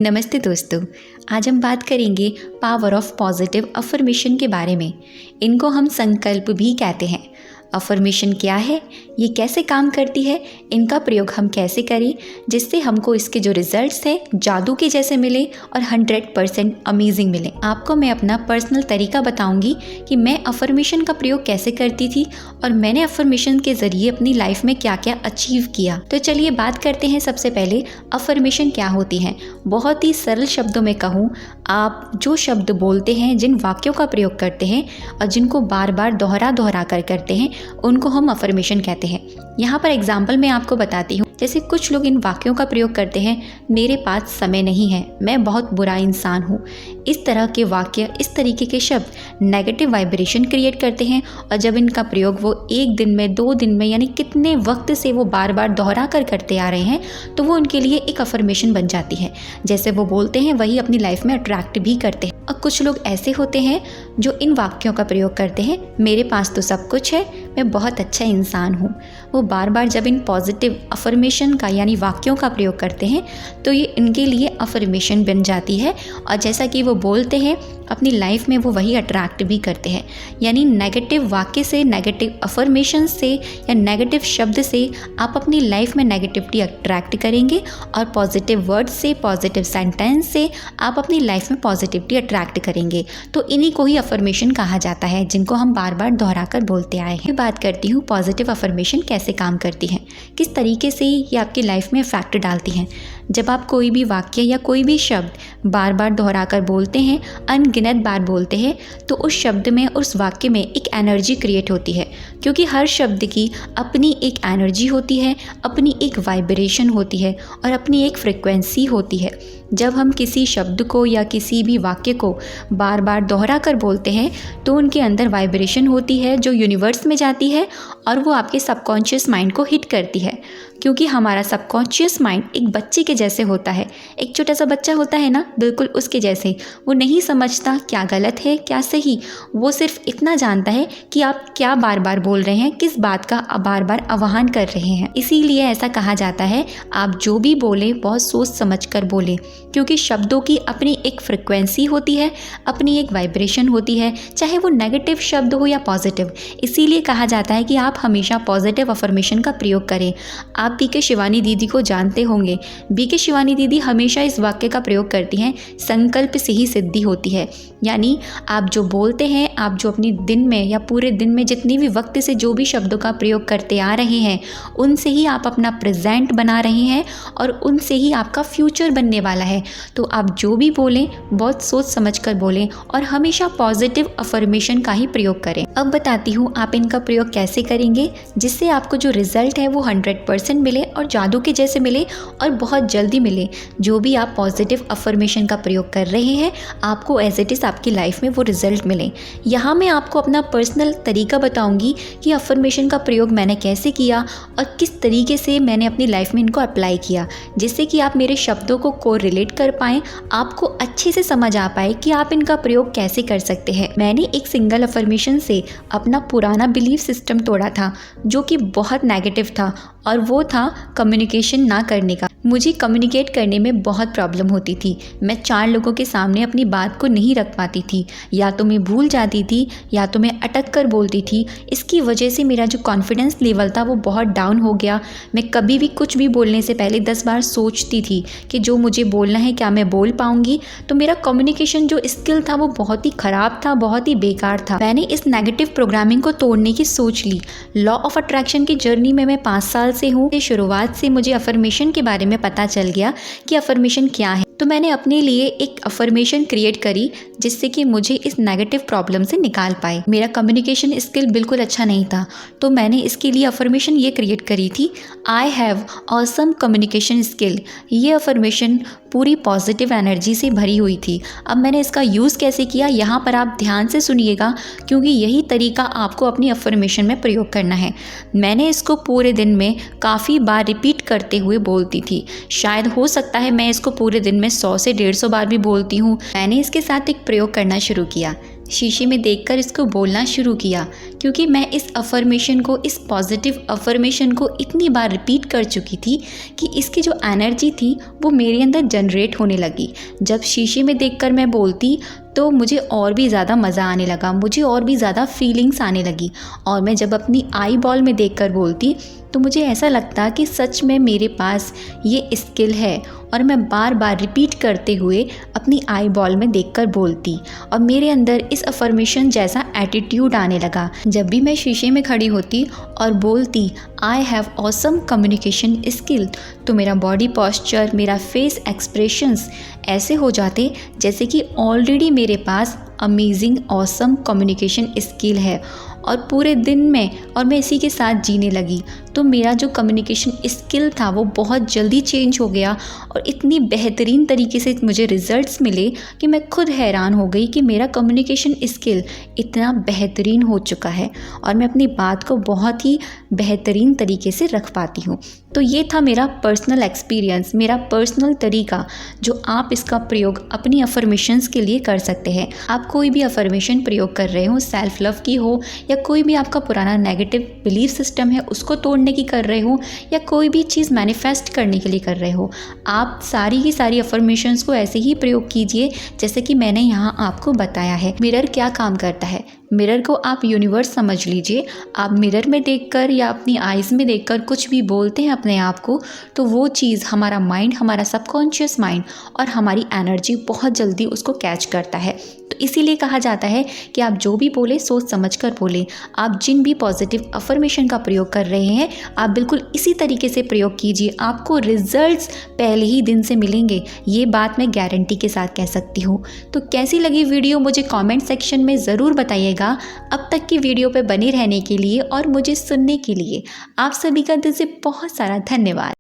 नमस्ते दोस्तों। आज हम बात करेंगे पावर ऑफ पॉजिटिव अफर्मेशन के बारे में। इनको हम संकल्प भी कहते हैं। अफर्मेशन क्या है, ये कैसे काम करती है, इनका प्रयोग हम कैसे करें जिससे हमको इसके जो रिजल्ट्स हैं जादू के जैसे मिले और 100% अमेजिंग मिले। आपको मैं अपना पर्सनल तरीका बताऊंगी कि मैं अफर्मेशन का प्रयोग कैसे करती थी और मैंने अफर्मेशन के ज़रिए अपनी लाइफ में क्या क्या अचीव किया। तो चलिए बात करते हैं। सबसे पहले अफर्मेशन क्या होती है। बहुत ही सरल शब्दों में कहूँ, आप जो शब्द बोलते हैं, जिन वाक्यों का प्रयोग करते हैं और जिनको बार बार दोहरा कर करते हैं, उनको हम अफर्मेशन कहते हैं। यहाँ पर एग्जाम्पल मैं आपको बताती हूँ। जैसे कुछ लोग इन वाक्यों का प्रयोग करते हैं, मेरे पास समय नहीं है, मैं बहुत बुरा इंसान हूँ। इस तरह के वाक्य, इस तरीके के शब्द नेगेटिव वाइब्रेशन क्रिएट करते हैं और जब इनका प्रयोग वो 1 दिन में, 2 दिन में, यानी कितने वक्त से वो बार बार दोहरा कर करते आ रहे हैं, तो वो उनके लिए एक अफर्मेशन बन जाती है। जैसे वो बोलते हैं वही अपनी लाइफ में अट्रैक्ट भी करते हैं। और कुछ लोग ऐसे होते हैं जो इन वाक्यों का प्रयोग करते हैं, मेरे पास तो सब कुछ है, मैं बहुत अच्छा इंसान हूँ। वो बार बार जब इन पॉजिटिव अफर्मेशन का यानी वाक्यों का प्रयोग करते हैं तो ये इनके लिए अफर्मेशन बन जाती है और जैसा कि वो बोलते हैं अपनी लाइफ में वो वही अट्रैक्ट भी करते हैं। यानी नेगेटिव वाक्य से, नेगेटिव अफर्मेशन से या नेगेटिव शब्द से आप अपनी लाइफ में नेगेटिविटी अट्रैक्ट करेंगे और पॉजिटिव वर्ड से, पॉजिटिव सेंटेंस से आप अपनी लाइफ में पॉजिटिविटी अट्रैक्ट करेंगे। तो इन्हीं को ही अफर्मेशन कहा जाता है, जिनको हम बार बार दोहरा कर बोलते आए हैं। बात करती हूँ पॉजिटिव अफर्मेशन कैसे काम करती है, किस तरीके से ये आपकी लाइफ में इफेक्ट डालती हैं। जब आप कोई भी वाक्य या कोई भी शब्द बार बार दोहरा कर बोलते हैं, अनगिनत बार बोलते हैं, तो उस शब्द में, उस वाक्य में एक एनर्जी क्रिएट होती है। क्योंकि हर शब्द की अपनी एक एनर्जी होती है, अपनी एक वाइब्रेशन होती है और अपनी एक फ्रिक्वेंसी होती है। जब हम किसी शब्द को या किसी भी वाक्य को बार बार दोहरा कर बोलते हैं तो उनके अंदर वाइब्रेशन होती है जो यूनिवर्स में जाती है और वो आपके सबकॉन्शियस माइंड को हिट करती है। क्योंकि हमारा सबकॉन्शियस माइंड एक बच्चे के जैसे होता है। एक छोटा सा बच्चा होता है ना, बिल्कुल उसके जैसे। वो नहीं समझता क्या गलत है क्या सही, वो सिर्फ इतना जानता है कि आप क्या बार बार बोल रहे हैं, किस बात का बार बार आह्वान कर रहे हैं। इसीलिए ऐसा कहा जाता है आप जो भी बोले बहुत सोच समझ कर बोले, क्योंकि शब्दों की अपनी एक फ्रिक्वेंसी होती है, अपनी एक वाइब्रेशन होती है, चाहे वो नेगेटिव शब्द हो या पॉजिटिव। इसीलिए कहा जाता है कि आप हमेशा पॉजिटिव अफर्मेशन का प्रयोग करें। आप बीके शिवानी दीदी को जानते होंगे। बीके शिवानी दीदी हमेशा इस वाक्य का प्रयोग करती हैं, संकल्प से ही सिद्धि होती है। यानी आप जो बोलते हैं, आप जो अपनी दिन में या पूरे दिन में जितनी भी वक्त से जो भी शब्दों का प्रयोग करते आ रहे हैं, उनसे ही आप अपना प्रेजेंट बना रहे हैं और उनसे ही आपका फ्यूचर बनने वाला है। तो आप जो भी बोलें बहुत सोच समझ कर बोलें और हमेशा पॉजिटिव अफर्मेशन का ही प्रयोग करें। अब बताती हूँ आप इनका प्रयोग कैसे करेंगे जिससे आपको जो रिजल्ट है वो 100% मिले और जादू के जैसे मिले और बहुत जल्दी मिले। जो भी आप पॉजिटिव अफर्मेशन का प्रयोग कर रहे हैं, आपको एज इट इज़ आपकी लाइफ में वो रिजल्ट मिले। यहाँ मैं आपको अपना पर्सनल तरीका बताऊंगी कि अफर्मेशन का प्रयोग मैंने कैसे किया और किस तरीके से मैंने अपनी लाइफ में इनको अप्लाई किया, जिससे कि आप मेरे शब्दों को कोरिलेट कर पाएँ, आपको अच्छे से समझ आ पाए कि आप इनका प्रयोग कैसे कर सकते हैं। मैंने एक सिंगल अफर्मेशन से अपना पुराना बिलीफ सिस्टम तोड़ा था जो कि बहुत नेगेटिव था और वो था कम्युनिकेशन ना करने का। मुझे कम्युनिकेट करने में बहुत प्रॉब्लम होती थी। मैं 4 लोगों के सामने अपनी बात को नहीं रख पाती थी, या तो मैं भूल जाती थी या तो मैं अटक कर बोलती थी। इसकी वजह से मेरा जो कॉन्फिडेंस लेवल था वो बहुत डाउन हो गया। मैं कभी भी कुछ भी बोलने से पहले 10 बार सोचती थी कि जो मुझे बोलना है क्या मैं बोल पाऊँगी। तो मेरा कम्युनिकेशन जो स्किल था वो बहुत ही ख़राब था, बहुत ही बेकार था। मैंने इस नेगेटिव प्रोग्रामिंग को तोड़ने की सोच ली। लॉ ऑफ अट्रैक्शन की जर्नी में मैं 5 साल से हूँ। शुरुआत से मुझे अफर्मेशन के बारे में पता चल गया कि अफर्मेशन क्या है। तो मैंने अपने लिए एक अफर्मेशन क्रिएट करी जिससे कि मुझे इस नेगेटिव प्रॉब्लम से निकाल पाए। मेरा कम्युनिकेशन स्किल बिल्कुल अच्छा नहीं था, तो मैंने इसके लिए अफर्मेशन ये क्रिएट करी थी, I have awesome communication skill. ये अफर्मेशन पूरी पॉजिटिव एनर्जी से भरी हुई थी। अब मैंने इसका यूज़ कैसे किया, यहाँ पर आप ध्यान से सुनिएगा, क्योंकि यही तरीका आपको अपनी अफर्मेशन में प्रयोग करना है। मैंने इसको पूरे दिन में काफ़ी बार रिपीट करते हुए बोलती थी। शायद हो सकता है मैं इसको पूरे दिन में 100 से 150 बार भी बोलती हूँ। मैंने इसके साथ एक प्रयोग करना शुरू किया। शीशे में देखकर इसको बोलना शुरू किया, क्योंकि मैं इस अफर्मेशन को, इस पॉजिटिव अफर्मेशन को इतनी बार रिपीट कर चुकी थी कि इसकी जो एनर्जी थी वो मेरे अंदर जनरेट होने लगी। जब शीशे में देखकर मैं बोलती तो मुझे और भी ज़्यादा मज़ा आने लगा, मुझे और भी ज़्यादा फीलिंग्स आने लगी। और मैं जब अपनी आई बॉल में देखकर बोलती तो मुझे ऐसा लगता कि सच में मेरे पास ये स्किल है, और मैं बार बार रिपीट करते हुए अपनी आई बॉल में देखकर बोलती, और मेरे अंदर इस अफर्मेशन जैसा एटीट्यूड आने लगा। जब भी मैं शीशे में खड़ी होती और बोलती I have awesome communication skill, तो मेरा बॉडी पोस्चर, मेरा फेस एक्सप्रेशंस ऐसे हो जाते जैसे कि ऑलरेडी मेरे पास अमेजिंग ऑसम कम्युनिकेशन स्किल है, और पूरे दिन में और मैं इसी के साथ जीने लगी। तो मेरा जो कम्युनिकेशन स्किल था वो बहुत जल्दी चेंज हो गया, और इतनी बेहतरीन तरीके से मुझे रिजल्ट्स मिले कि मैं खुद हैरान हो गई कि मेरा कम्युनिकेशन स्किल इतना बेहतरीन हो चुका है, और मैं अपनी बात को बहुत ही बेहतरीन तरीके से रख पाती हूँ। तो ये था मेरा पर्सनल एक्सपीरियंस, मेरा पर्सनल तरीका, जो आप इसका प्रयोग अपनी अफर्मेशंस के लिए कर सकते हैं। आप कोई भी अफर्मेशन प्रयोग कर रहे हो, सेल्फ लव की हो, या कोई भी आपका पुराना नेगेटिव बिलीफ सिस्टम है उसको तोड़ने की कर रहे हो, या कोई भी चीज़ मैनिफेस्ट करने के लिए कर रहे हो, आप सारी की सारी अफर्मेशंस को ऐसे ही प्रयोग कीजिए जैसे कि मैंने यहाँ आपको बताया है। मिरर क्या काम करता है? मिरर को आप यूनिवर्स समझ लीजिए। आप मिरर में देखकर या अपनी आइज़ में देखकर कुछ भी बोलते हैं अपने आप को, तो वो चीज़ हमारा माइंड, हमारा सबकॉन्शियस माइंड और हमारी एनर्जी बहुत जल्दी उसको कैच करता है। तो इसीलिए कहा जाता है कि आप जो भी बोले सोच समझ कर बोलें। आप जिन भी पॉजिटिव अफर्मेशन का प्रयोग कर रहे हैं, आप बिल्कुल इसी तरीके से प्रयोग कीजिए, आपको रिजल्ट्स पहले ही दिन से मिलेंगे। ये बात मैं गारंटी के साथ कह सकती हूँ। तो कैसी लगी वीडियो मुझे कमेंट सेक्शन में ज़रूर बताइएगा। अब तक की वीडियो पे बने रहने के लिए और मुझे सुनने के लिए आप सभी का दिल से बहुत सारा धन्यवाद।